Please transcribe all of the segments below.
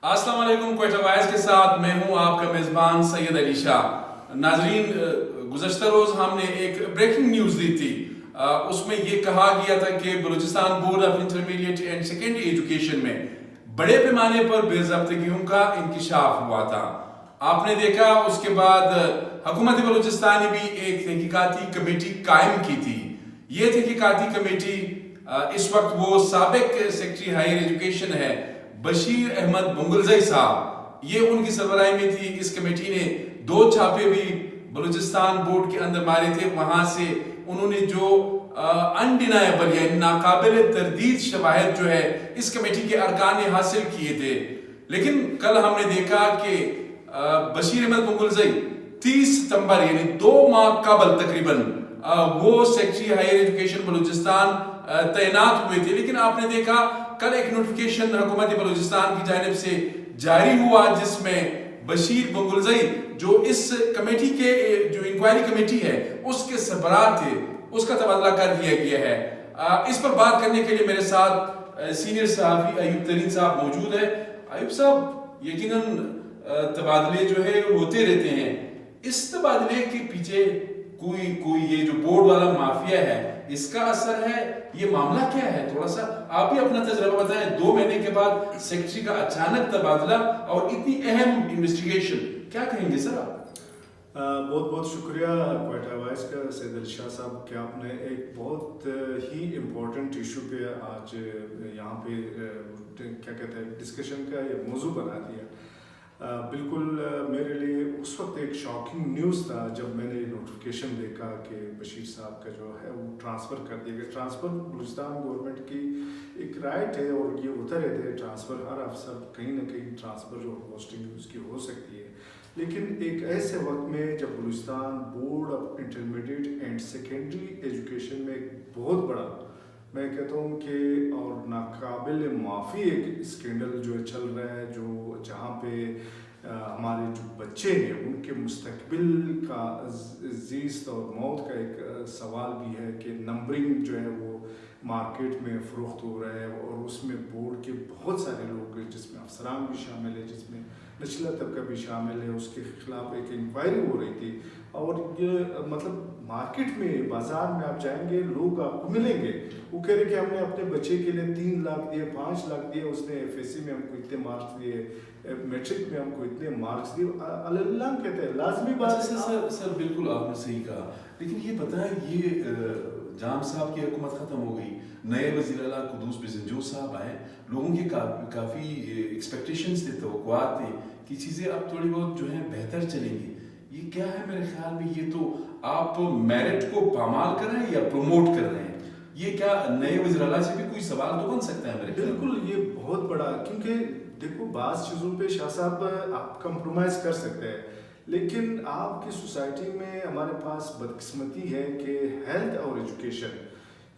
السلام علیکم، کوئٹہ وائز کے ساتھ میں ہوں آپ کا میزبان سید علی شاہ۔ ناظرین، گزشتہ روز ہم نے ایک بریکنگ نیوز دی تھی، اس میں یہ کہا گیا تھا کہ Balochistan board of intermediate and secondary education میں بڑے پیمانے پر بے ضابطگیوں کا انکشاف ہوا تھا۔ آپ نے دیکھا اس کے بعد حکومت بلوچستان نے بھی ایک تحقیقاتی کمیٹی قائم کی تھی۔ یہ تحقیقاتی کمیٹی اس وقت وہ سابق سیکرٹری ہائر ایجوکیشن ہے بشیر احمد بنگلزئی صاحب، یہ ان کی سربراہی میں تھی۔ اس کمیٹی نے 2 چھاپے بھی بلوچستان بورڈ کے اندر مارے تھے، وہاں سے انہوں نے جو انڈینائبل یعنی ناقابل تردید شواہد جو ہے اس کمیٹی کے ارکان نے حاصل کیے تھے۔ لیکن کل ہم نے دیکھا کہ بشیر احمد بنگلزئی 30 ستمبر یعنی 2 ماہ قبل تقریباً وہ سیکرٹری ہائر ایجوکیشن بلوچستان تعینات ہوئے تھے، لیکن آپ نے دیکھا کل ایک نوٹیفیکیشن حکومت بلوچستان کی جانب سے جاری ہوا جس میں بشیر بنگلزئی جو اس کمیٹی کے جو انکوائری کمیٹی ہے اس کے سربراہ تھے، اس کا تبادلہ کر دیا گیا ہے۔ اس پر بات کرنے کے لیے میرے ساتھ سینئر صحافی ایوب ترین صاحب موجود ہے۔ ایوب صاحب، یقیناً تبادلے جو ہے ہوتے رہتے ہیں، اس تبادلے کے پیچھے کوئی یہ جو بورڈ والا مافیا ہے اس کا اثر ہے؟ یہ معاملہ کیا ہے؟ تھوڑا سا آپ بھی اپنا تجربہ بتائیں، 2 مہینے کے بعد سیکرٹری کا اچانک تبادلہ اور اتنی اہم انویسٹیگیشن، کیا کہیں گے سر آپ؟ بہت بہت شکریہ کوئٹہ وائس کا سید علی شاہ صاحب کہ آپ نے ایک بہت ہی امپورٹنٹ ایشو پہ آج یہاں پہ کیا کہتے ہیں ڈسکشن کا یہ موضوع بنا دیا۔ بالکل میرے لیے اس وقت ایک شاکنگ نیوز تھا جب میں نے نوٹیفیکیشن دیکھا کہ بشیر صاحب کا جو ہے وہ ٹرانسفر کر دیا گیا۔ ٹرانسفر بلوچستان گورنمنٹ کی ایک رائٹ ہے اور یہ ہوتا رہتا ہے ٹرانسفر، ہر افسر کہیں نہ کہیں ٹرانسفر جو پوسٹنگ اس کی ہو سکتی ہے، لیکن ایک ایسے وقت میں جب Balochistan board of intermediate and secondary education میں ایک بہت بڑا، میں کہتا ہوں کہ اور ناقابل معافی ایک اسکینڈل جو چل رہا ہے، جو جہاں پہ ہمارے جو بچے ہیں ان کے مستقبل کا زیست اور موت کا ایک سوال بھی ہے کہ نمبرنگ جو ہے وہ مارکیٹ میں فروخت ہو رہا ہے اور اس میں بورڈ کے بہت سارے لوگ جس میں افسران بھی شامل ہیں، جس میں نچلا طبقہ بھی شامل ہے، اس کے خلاف ایک انکوائری ہو رہی تھی۔ اور یہ مطلب مارکیٹ میں بازار میں آپ جائیں گے لوگ آپ کو ملیں گے، وہ کہہ رہے کہ ہم نے اپنے بچے کے لیے 3 لاکھ دیے، 5 لاکھ دیے، اس نے ایف ایس سی میں ہم کو اتنے مارکس دیے، میٹرک میں ہم کو اتنے مارکس دیے۔ اللہ کہتے ہیں لازمی بات ہے سر بالکل آپ نے صحیح کہا، لیکن یہ بتائیں یہ جام صاحب کی حکومت ختم ہو گئی، نئے وزیر اعلیٰ قدوس بزنجو صاحب آئے، لوگوں کی کافی ایکسپیکٹیشنز تھے، توقعات تھے کہ چیزیں اب تھوڑی بہت جو ہیں بہتر چلیں گی۔ یہ کیا ہے میرے خیال میں یہ تو آپ میرٹ کو پامال کر رہے ہیں یا پروموٹ کر رہے ہیں؟ یہ کیا نئے وزیر اعلیٰ سے بھی کوئی سوال تو بن سکتا ہے میرے خیال میں؟ بالکل، یہ بہت بڑا، کیونکہ دیکھو بعض چیزوں پہ شاہ صاحب آپ کمپرومائز کر سکتے ہیں، لیکن آپ کی سوسائٹی میں ہمارے پاس بدقسمتی ہے کہ ہیلتھ اور ایجوکیشن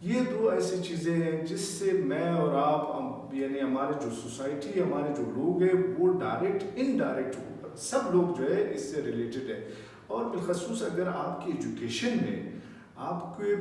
یہ 2 ایسی چیزیں ہیں جس سے میں اور آپ یعنی ہمارے جو سوسائٹی، ہمارے جو لوگ ہیں وہ ڈائریکٹ انڈائریکٹ سب لوگ جو ہے اس سے ریلیٹڈ ہے۔ اور بالخصوص اگر آپ کی ایجوکیشن میں آپ کے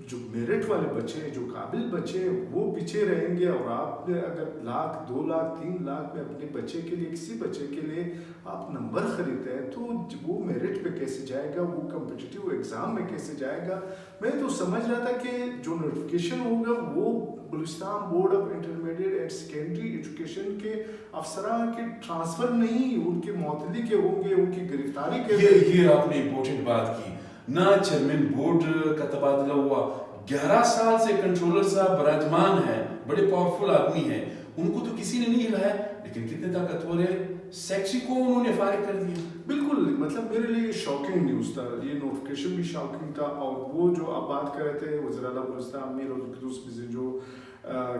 جو میرٹ والے بچے ہیں، جو قابل بچے ہیں وہ پیچھے رہیں گے، اور آپ نے اگر 1 لاکھ 2 لاکھ 3 لاکھ میں اپنے بچے کے لیے کسی بچے کے لیے آپ نمبر خریدتے ہیں تو وہ میرٹ پہ کیسے جائے گا، وہ کمپٹیٹیو ایگزام میں کیسے جائے گا؟ میں تو سمجھ رہا تھا کہ جو نوٹیفیکیشن ہوگا وہ Balochistan board of intermediate and secondary education کے افسران کے ٹرانسفر نہیں، ان کے معطلی کے ہوں گے، ان کی گرفتاری کے۔ یہ آپ نے امپورٹنٹ بات کی، نہ چیئرمین بورڈ کا تبادلہ ہوا، 11 سال سے کنٹرولر صاحب براجمان ہیں، بڑے پاورفل آدمی ہیں، ان کو تو کسی نے نہیں ہلایا، لیکن کتنے طاقتور ہے، سیکرٹری کو انہوں نے فارغ کر دیا۔ بالکل، مطلب میرے لیے شاکنگ نیوز تھا، یہ نوٹیفیکیشن بھی شاکنگ تھا۔ اور وہ جو آپ بات کر رہے تھے وزیر اعلیٰ بلوچستان میر قدوس بزنجو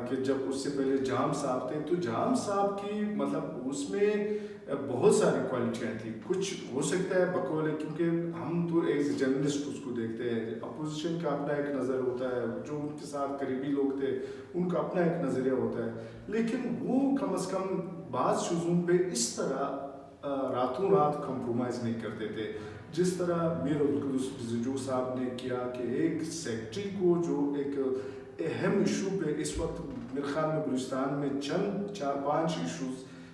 کہ جب اس سے پہلے جام صاحب تھے تو جام صاحب کی مطلب اس میں بہت ساری کوالٹیاں تھیں، کچھ ہو سکتا ہے بقول، کیونکہ ہم تو ایز جرنلسٹ اس کو دیکھتے ہیں، اپوزیشن کا اپنا ایک نظر ہوتا ہے، جو ان کے ساتھ قریبی لوگ تھے ان کا اپنا ایک نظریہ ہوتا ہے، لیکن وہ کم از کم بعض چیزوں پہ اس طرح راتوں رات کمپرومائز نہیں کرتے تھے جس طرح میر قدوس بزنجو صاحب نے کیا کہ ایک سیکرٹری کو جو ایک اہم ایشو پہ اس وقت میرے خیال میں بلوچستان میں چند 4-5 ایشوز